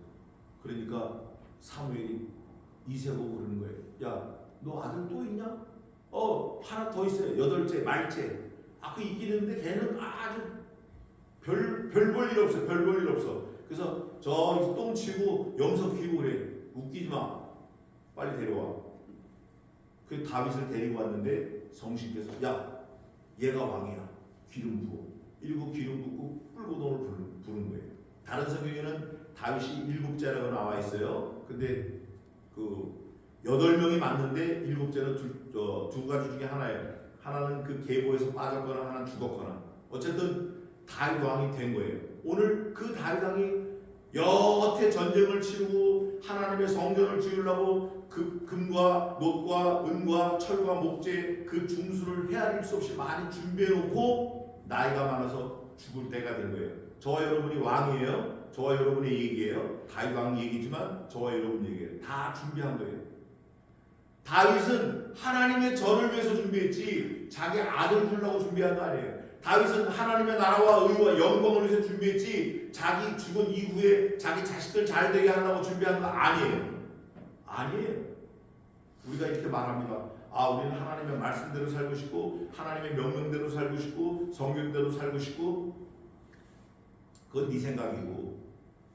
그러니까 사무엘이 이새 보고 그러는 거예요. 야, 너 아들 또 있냐? 하나 더 있어요. 8째, 말째. 그 있긴 있는데 걔는 아주 별 볼 일 없어요. 별 볼 일 없어. 그래서 저기서 똥 치고 염소 키우고 그래. 웃기지 마. 빨리 데려와. 그 다윗을 데리고 왔는데 성신께서 야, 얘가 왕이야. 기름 부어. 이러고 기름 붓고 뿔고동을 부른 거예요. 다른 성경에는 다윗이 7제라고 나와 있어요. 근데 그 8명이 맞는데 7제는 두 가지 중에 하나예요. 하나는 그 계보에서 빠졌거나 하나는 죽었거나. 어쨌든 다윗 왕이 된 거예요. 오늘 그 다윗 왕이 여태 전쟁을 치르고 하나님의 성전을 지으려고 그 금과 놋과 은과 철과 목재 그 중수를 헤아릴 수 없이 많이 준비해놓고 나이가 많아서 죽을 때가 된 거예요. 저와 여러분이 왕이에요. 저와 여러분의 얘기예요. 다윗 왕 얘기지만 저와 여러분 얘기예요. 다 준비한 거예요. 다윗은 하나님의 전을 위해서 준비했지 자기 아들 주려고 준비한 거 아니에요. 다윗은 하나님의 나라와 의와 영광을 위해서 준비했지 자기 죽은 이후에 자기 자식들 잘 되게 하려고 준비한 거 아니에요. 아니에요. 우리가 이렇게 말합니다. 아, 우리는 하나님의 말씀대로 살고 싶고 하나님의 명령대로 살고 싶고 성경대로 살고 싶고. 그건 네 생각이고,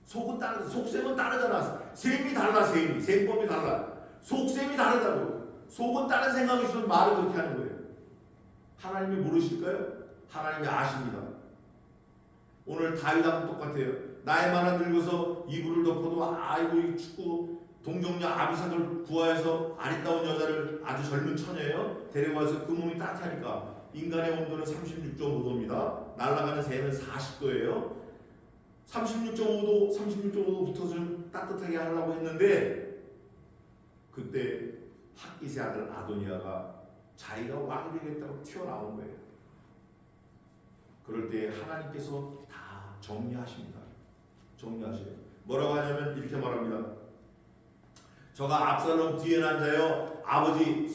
속셈은 다르잖아. 셈이 달라. 셈법이 달라. 속셈이 다르다고. 속은 다른 생각이 있으면 말을 그렇게 하는 거예요. 하나님이 모르실까요? 하나님이 아십니다. 오늘 다윗하고 똑같아요. 나이만한 늙어서 이불을 덮어도 아이고 이 춥고, 동정녀 아비삭을 구하여서 아리따운 여자를, 아주 젊은 처녀예요, 데려와서 그 몸이 따뜻하니까. 인간의 온도는 36.5도입니다. 날아가는 새는 40도예요. 36.5도 붙어서 좀 따뜻하게 하려고 했는데, 그때 핫기스의 아들 아도니아가 자기가 왕이 되겠다고 튀어나온 거예요. 그럴 때 하나님께서 다 정리하십니다. 정리하셔요. 뭐라고 하냐면 이렇게 말합니다. 저가 압살롬 뒤에 앉아요. 아버지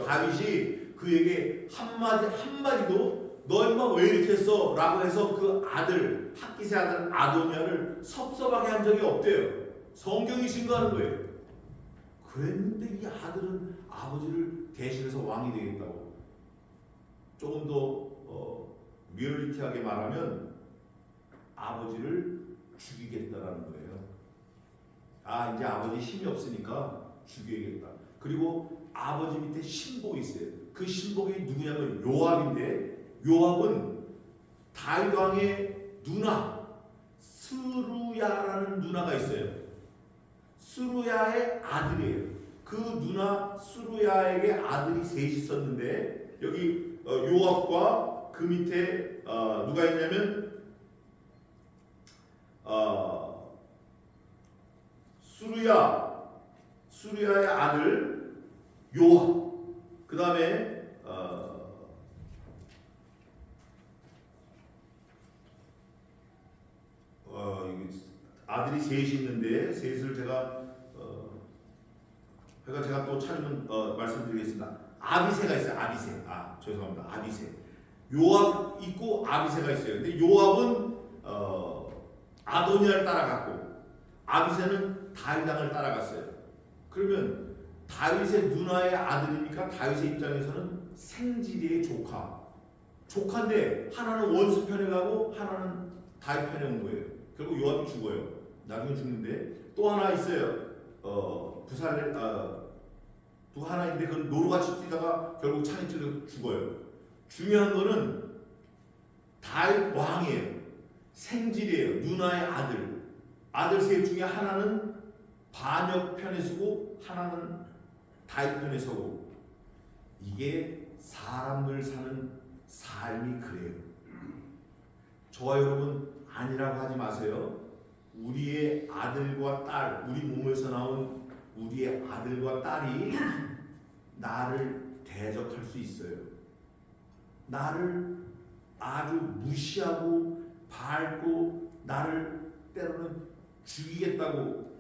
다윗이 그에게 한마디도 너 인마 왜 이렇게 했어? 라고 해서 그 아들, 핫기스의 아들 아도니아를 섭섭하게 한 적이 없대요. 성경이 증거하는 거예요. 그랬는데 이 아들은 아버지를 대신해서 왕이 되겠다고. 조금 더 리얼리티하게 말하면 아버지를 죽이겠다라는 거예요. 아, 이제 아버지 힘이 없으니까 죽여야겠다. 그리고 아버지 밑에 신복이 있어요. 그 신복이 누구냐면 요압인데, 요압은 다윗 왕의 누나 스루야라는 누나가 있어요. 스루야의 아들이에요. 그 누나 스루야에게 아들이 셋이 있었는데, 여기 요압과 그 밑에 누가 있냐면 수루야의 아들 요압, 그 다음에 아들이 셋이 있는데, 셋을 제가 또 찾으면 말씀드리겠습니다. 아비새가 있어요. 죄송합니다. 아비새. 요압 있고 아비새가 있어요. 근데 요압은 아도니아를 따라갔고, 아비새는 다윗 왕을 따라갔어요. 그러면 다윗의 누나의 아들이니까 다윗의 입장에서는 생지리의 조카인데 하나는 원수 편에 가고 하나는 다윗 편에 온 거예요. 결국 요압이 죽어요. 나중에 죽는데, 또 하나 있어요. 부살레 또 하나 있는데 그건 노루같이 뛰다가 결국 창에 찔려 죽어요. 중요한 거는 다윗 왕이에요. 생질이에요. 누나의 아들 셋 중에 하나는 반역 편에 서고 하나는 다윗 편에 서고. 이게 사람들 사는 삶이 그래요. 저와 여러분 아니라고 하지 마세요. 우리의 아들과 딸, 우리 몸에서 나온 우리의 아들과 딸이 나를 대적할 수 있어요. 나를 아주 무시하고 밟고 나를 때로는 죽이겠다고.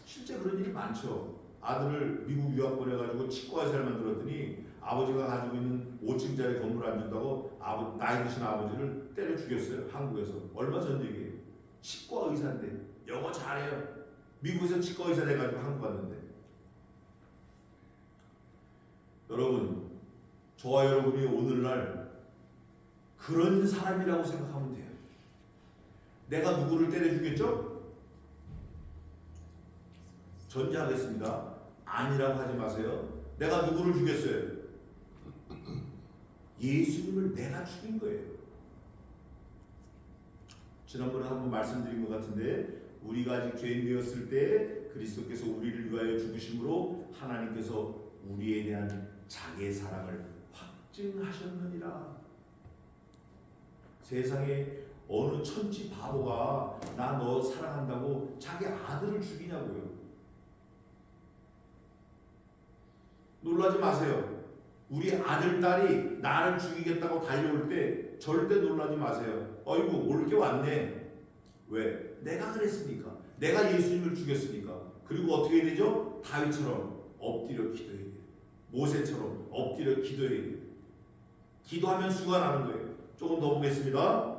실제 그런 일이 많죠. 아들을 미국 유학 보내가지고 치과의사를 만들었더니 아버지가 가지고 있는 5층짜리 건물 안 준다고 나이 드신 아버지를 때려 죽였어요. 한국에서. 얼마 전 얘기예요. 치과의사인데 영어 잘해요. 미국에서 치과의사 돼가지고 한국 왔는데. 여러분, 저와 여러분이 오늘날 그런 사람이라고 생각하면 돼요. 내가 누구를 때려 죽였죠? 전제하겠습니다. 아니라고 하지 마세요. 내가 누구를 죽였어요? 예수님을 내가 죽인 거예요. 지난번에 한번 말씀드린 것 같은데, 우리가 아직 죄인 되었을 때 그리스도께서 우리를 위하여 죽으심으로 하나님께서 우리에 대한 자기의 사랑을 확증하셨느니라. 세상에 어느 천지 바보가 나 너 사랑한다고 자기 아들을 죽이냐고요. 놀라지 마세요. 우리 아들, 딸이 나를 죽이겠다고 달려올 때 절대 놀라지 마세요. 어이구, 올 게 왔네. 왜? 내가 그랬으니까. 내가 예수님을 죽였으니까. 그리고 어떻게 되죠? 다윗처럼 엎드려 기도해야 돼요. 모세처럼 엎드려 기도해야 돼요. 기도하면 수가 나는 거예요. 조금 더 보겠습니다.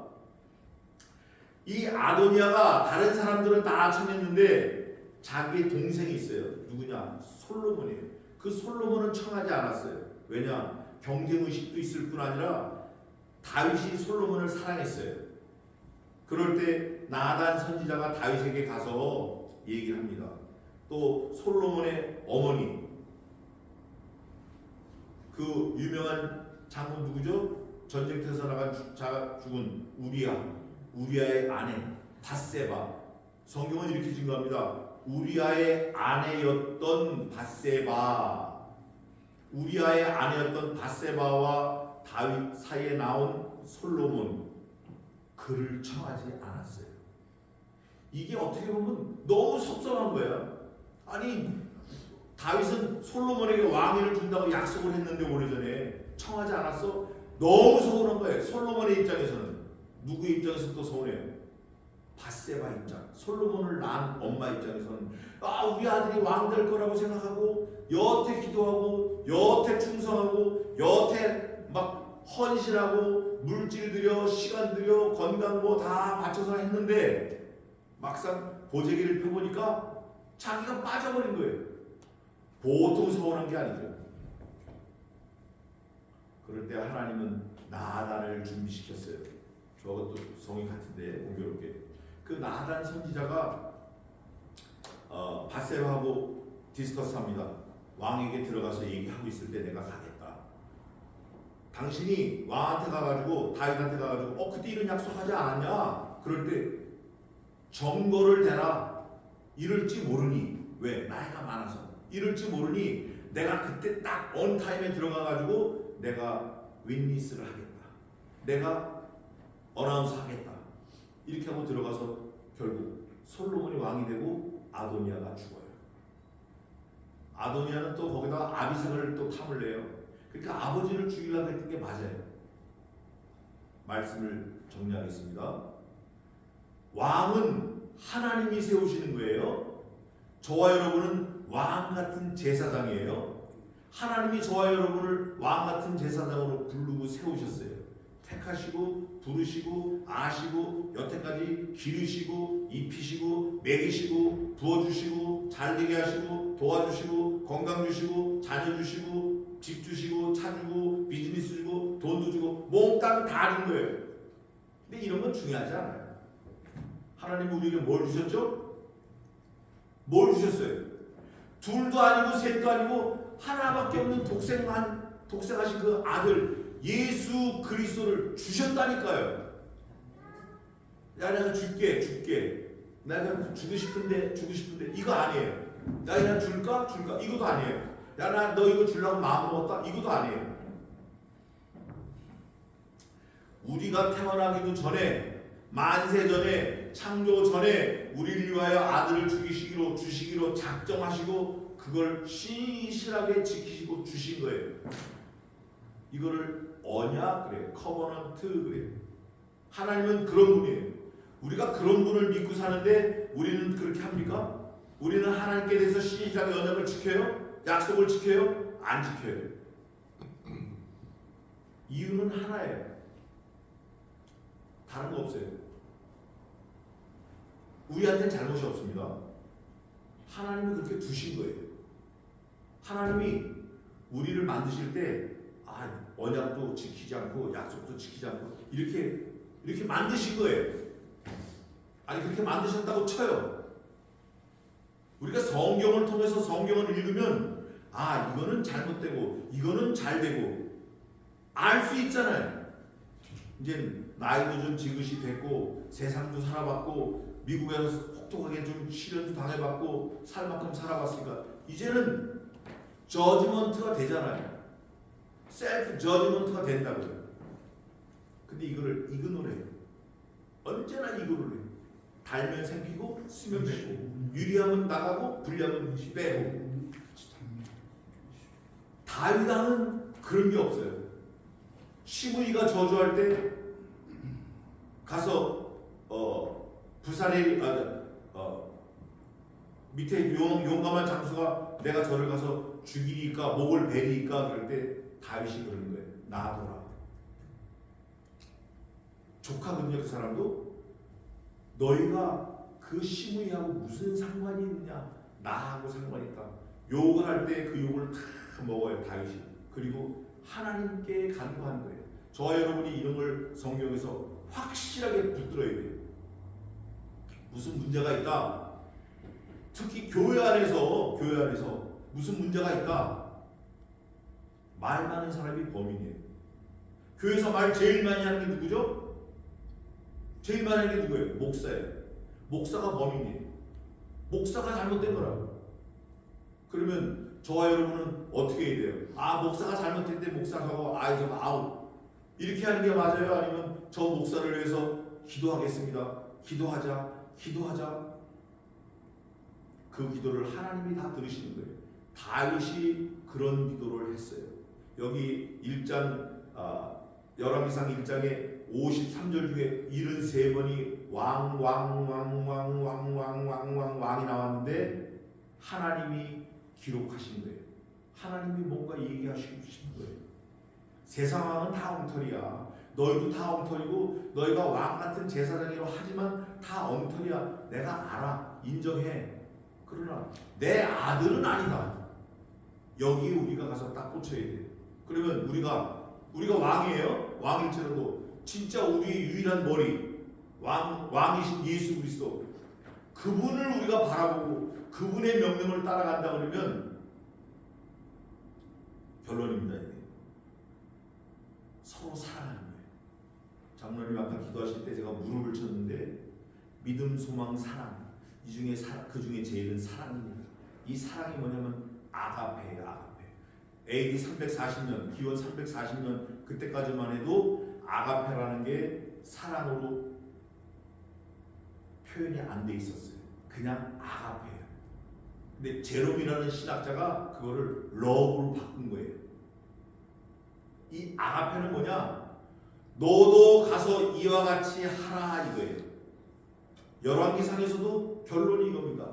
이 아도니아가 다른 사람들은 다 청했는데 자기의 동생이 있어요. 누구냐? 솔로몬이에요. 그 솔로몬은 청하지 않았어요. 왜냐? 경쟁의식도 있을 뿐 아니라 다윗이 솔로몬을 사랑했어요. 그럴 때 나단 선지자가 다윗에게 가서 얘기를 합니다. 또 솔로몬의 어머니, 그 유명한 장군 누구죠? 전쟁터에서 나간 죽은 우리아의 아내 밧세바. 성경은 이렇게 증거합니다. 우리아의 아내였던 밧세바, 우리아의 아내였던 밧세바와 다윗 사이에 나온 솔로몬, 그를 청하지 않았어요. 이게 어떻게 보면 너무 섭섭한 거야. 아니, 다윗은 솔로몬에게 왕위를 준다고 약속을 했는데 오래전에 청하지 않았어? 너무 서운한 거예요. 솔로몬의 입장에서는. 누구의 입장에서 또 서운해요? 밧세바 입장, 솔로몬을 낳은 엄마 입장에서는 우리 아들이 왕 될 거라고 생각하고 여태 기도하고 여태 충성하고 여태 막 헌신하고 물질 들여 시간 들여 건강 뭐 다 바쳐서 했는데 막상 보재기를 펴보니까 자기가 빠져버린 거예요. 보통 서운한 게 아니죠. 그럴 때 하나님은 나단을 준비시켰어요. 저것도 성이 같은데 공교롭게 그 나단 선지자가 밧세바하고 디스커스합니다. 왕에게 들어가서 얘기하고 있을 때 내가 가겠다. 당신이 왕한테 가가지고 다윗한테 가가지고 그때 이런 약속하지 않았냐? 그럴 때 점거를 대라. 이럴지 모르니. 왜? 나이가 많아서 이럴지 모르니 내가 그때 딱 on 타임에 들어가가지고 내가 윈니스를 하겠다. 내가 어나운스 하겠다. 이렇게 하고 들어가서 결국 솔로몬이 왕이 되고 아도니아가 죽어요. 아도니아는 또 거기다가 아비삭을 또 탐을 내요. 그러니까 아버지를 죽이려고 했던 게 맞아요. 말씀을 정리하겠습니다. 왕은 하나님이 세우시는 거예요. 저와 여러분은 왕 같은 제사장이에요. 하나님이 저와 여러분을 왕 같은 제사장으로 부르고 세우셨어요. 택하시고 부르시고 아시고 여태까지 기르시고 입히시고 먹이시고 부어주시고 잘되게 하시고 도와주시고 건강 주시고 자녀 주시고 집 주시고 차 주고 비즈니스 주고 돈도 주고 몽땅 다 준 거예요. 근데 이런 건 중요하지 않아요. 하나님이 우리에게 뭘 주셨죠? 뭘 주셨어요? 둘도 아니고 셋도 아니고 하나밖에 없는 독생하신 그 아들 예수 그리스도를 주셨다니까요. 야, 내가 줄게. 내가 주고 싶은데 이거 아니에요. 야, 내가 줄까? 이것도 아니에요. 야, 너 이거 주려고 마음 먹었다? 이것도 아니에요. 우리가 태어나기도 전에, 만세 전에, 창조 전에 우리를 위하여 아들을 주시기로 작정하시고 그걸 신실하게 지키시고 주신 거예요. 이거를 언약 그래요. 커버넌트 그래요. 하나님은 그런 분이에요. 우리가 그런 분을 믿고 사는데 우리는 그렇게 합니까? 우리는 하나님께 대해서 신실하게 언약을 지켜요? 약속을 지켜요? 안 지켜요. 이유는 하나예요. 다른 거 없어요. 우리한테는 잘못이 없습니다. 하나님이 그렇게 두신 거예요. 하나님이 우리를 만드실 때 언약도 지키지 않고 약속도 지키지 않고 이렇게 만드신 거예요. 아니 그렇게 만드셨다고 쳐요. 우리가 성경을 통해서 성경을 읽으면 이거는 잘못되고 이거는 잘되고 알 수 있잖아요. 이제 나이도 좀 지긋이 됐고 세상도 살아봤고 미국에서 혹독하게 좀 시련도 당해봤고 살 만큼 살아봤으니까 이제는 저지먼트가 되잖아요. 셀프 저지먼트가 된다고요. 근데 이거를 이그노래요. 언제나 이그노래요. 달면 생기고 쓰면 되고 유리하면 나가고 불리하면 빼고. 다윗왕은 그런 게 없어요. 시므이가 저주할 때 가서 부산에 밑에 용감한 장수가 내가 저를 가서 죽이니까 목을 베리니까 그럴 때 다윗이 그러는 거예요. 놔둬라. 조카거든요. 그 사람도 너희가 그 시므이하고 무슨 상관이 있느냐? 나하고 상관이 있다. 욕을 할 때 그 욕을 다 먹어요, 다윗이. 그리고 하나님께 간구하는 거예요. 저와 여러분이 이런 걸 성경에서 확실하게 붙들어야 돼요. 무슨 문제가 있다. 특히 교회 안에서 무슨 문제가 있다. 말 많은 사람이 범인이에요. 교회에서 말 제일 많이 하는 게 누구죠? 제일 많이 하는 게 누구예요? 목사예요. 목사가 범인이에요. 목사가 잘못된 거라고. 그러면 저와 여러분은 어떻게 해야 돼요? 아, 목사가 잘못했는데 목사 저거 좀 아웃. 이렇게 하는 게 맞아요? 아니면 저 목사를 위해서 기도하겠습니다. 기도하자. 그 기도를 하나님이 다 들으시는 거예요. 다윗이 그런 기도를 했어요. 여기 1장 열왕기상 1장에 53절 중에 73번이 왕이 나왔는데 하나님이 기록하신 거예요. 하나님이 뭔가 얘기하시고 싶은 거예요. 세상 왕은 다 엉터리야. 너희도 다 엉터리고 너희가 왕 같은 제사장이라고 하지만 다 엉터리야. 내가 알아. 인정해. 그러나 내 아들은 아니다. 여기 우리가 가서 딱 꽂혀야 돼. 그러면 우리가 왕이에요. 왕일지라도 진짜 우리의 유일한 머리 왕이신 예수 그리스도 그분을 우리가 바라보고 그분의 명령을 따라간다 그러면 결론입니다. 이게. 서로 사랑하는 거예요. 장로님 아까 기도하실 때 제가 무릎을 쳤는데 믿음, 소망, 사랑 이 중에 그 중에 제일은 사랑입니다. 이 사랑이 뭐냐면 아가페예요. 아가페. AD 340년, 기원 340년 그때까지만 해도 아가페라는 게 사랑으로 표현이 안 돼 있었어요. 그냥 아가페예요. 근데 제롬이라는 신학자가 그거를 러브로 바꾼 거예요. 이 아가페는 뭐냐? 너도 가서 이와 같이 하라 이거예요. 열왕기상에서도 결론이 이겁니다.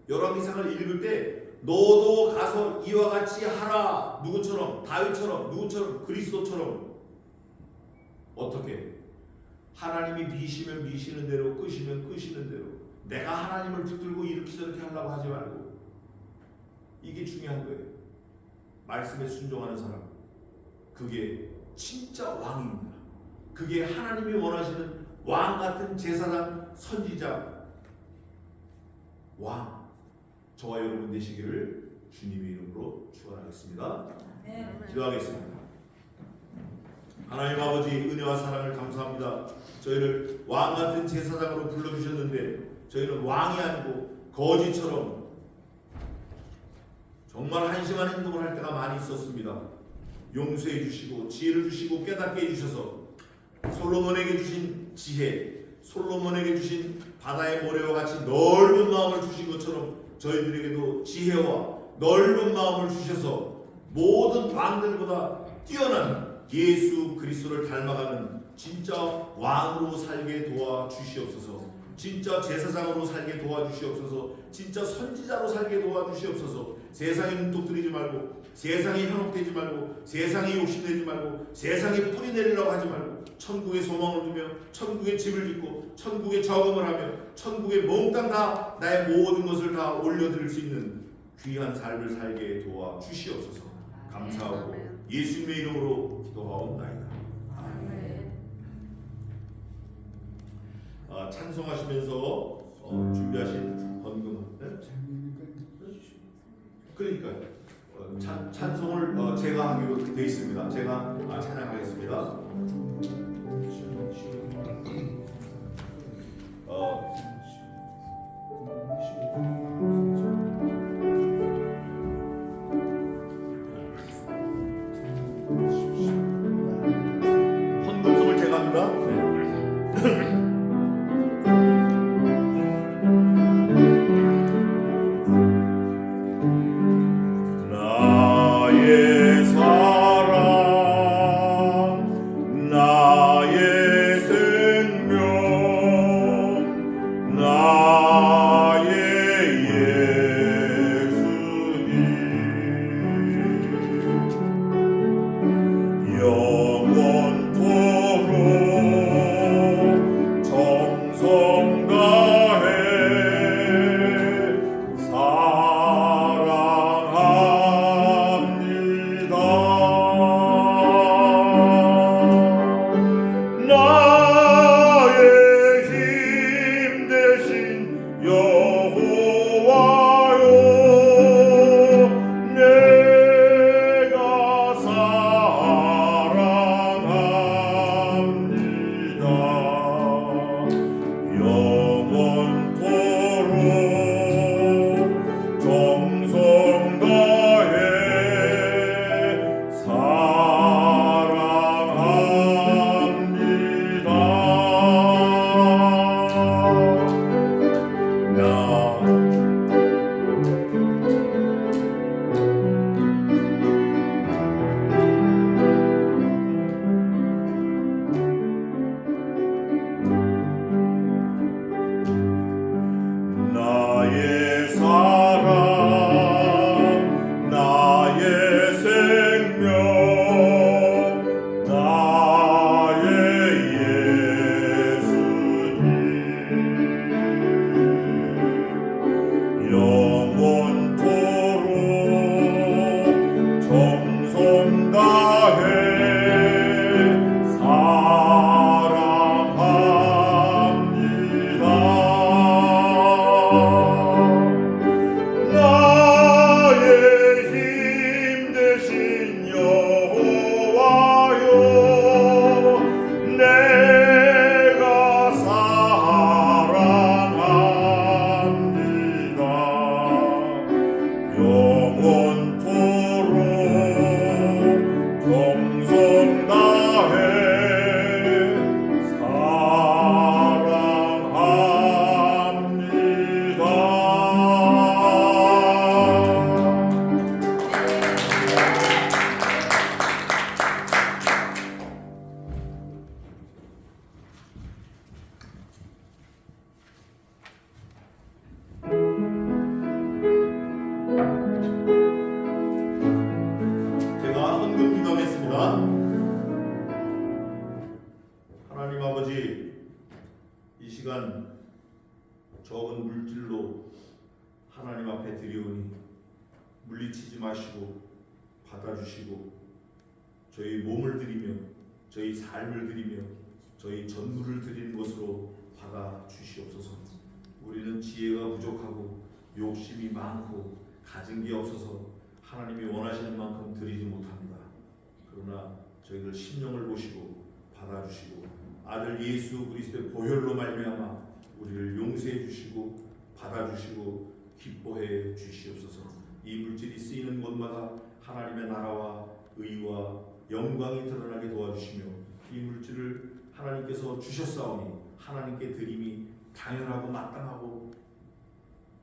열왕기상을 읽을 때 너도 가서 이와 같이 하라. 누구처럼? 다윗처럼, 누구처럼? 그리스도처럼. 어떻게? 하나님이 미시면 미시는 대로, 끄시면 끄시는 대로. 내가 하나님을 붙들고 이렇게 저렇게 하려고 하지 말고. 이게 중요한 거예요. 말씀에 순종하는 사람. 그게 진짜 왕입니다. 그게 하나님이 원하시는 왕 같은 제사장, 선지자, 왕. 저와 여러분 되시기를 주님의 이름으로 축원하겠습니다. 기도하겠습니다. 하나님 아버지 은혜와 사랑을 감사합니다. 저희를 왕 같은 제사장으로 불러주셨는데 저희는 왕이 아니고 거지처럼 정말 한심한 행동을 할 때가 많이 있었습니다. 용서해 주시고 지혜를 주시고 깨닫게 해주셔서 솔로몬에게 주신 지혜, 솔로몬에게 주신 바다의 모래와 같이 넓은 마음을 주신 것처럼 저희들에게도 지혜와 넓은 마음을 주셔서 모든 왕들보다 뛰어난 예수 그리스도를 닮아가는 진짜 왕으로 살게 도와주시옵소서. 진짜 제사장으로 살게 도와주시옵소서. 진짜 선지자로 살게 도와주시옵소서. 세상에 눈독 들이지 말고, 세상에 현혹되지 말고, 세상에 욕심내지 말고, 세상에 뿌리 내리려고 하지 말고, 천국에 소망을 두며 천국에 집을 짓고 천국에 저금을 하며 천국에 몽땅 다 나의 모든 것을 다 올려드릴 수 있는 귀한 삶을 살게 도와주시옵소서. 감사하고 예수님의 이름으로 기도하옵나이다. 찬송하시면서 준비하신 헌금. 그러니까 찬송을 제가 하기로 되어 있습니다. 제가 찬양하겠습니다. 헌금송을 제가 합니다. 나의 사랑, 나의 생명, 나의 예수님, 영원토록 정성 다해 제가 헌금 기도하겠습니다. 하나님 아버지, 이 시간 적은 물질로 하나님 앞에 드리오니 물리치지 마시고 받아주시고 저희 몸을 드리며 저희 삶을 드리며 저희 전부를 드리는 것으로 받아주시옵소서. 우리는 지혜가 부족하고 욕심이 많고 가진 게 없어서 하나님이 원하시는 만큼 드리지 못합니다. 그러나 저희들 심령을 보시고 받아주시고 아들 예수 그리스도의 보혈로 말미암아 우리를 용서해 주시고 받아주시고 기뻐해 주시옵소서. 이 물질이 쓰이는 곳마다 하나님의 나라와 의와 영광이 드러나게 도와주시며 이 물질을 하나님께서 주셨사오니 하나님께 드림이 당연하고 마땅하고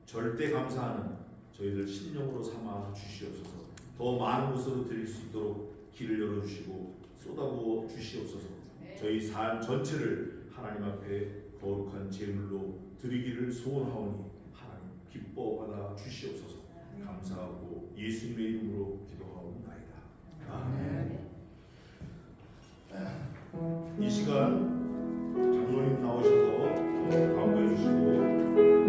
절대 감사하는 저희들 심령으로 삼아 주시옵소서. 더 많은 곳으로 드릴 수 있도록 길을 열어주시고 쏟아부어 주시옵소서. 저희 삶 전체를 하나님 앞에 거룩한 제물로 드리기를 소원하오니 하나님 기뻐받아 주시옵소서. 감사하고 예수님의 이름으로 기도하옵나이다. 아멘. 이 시간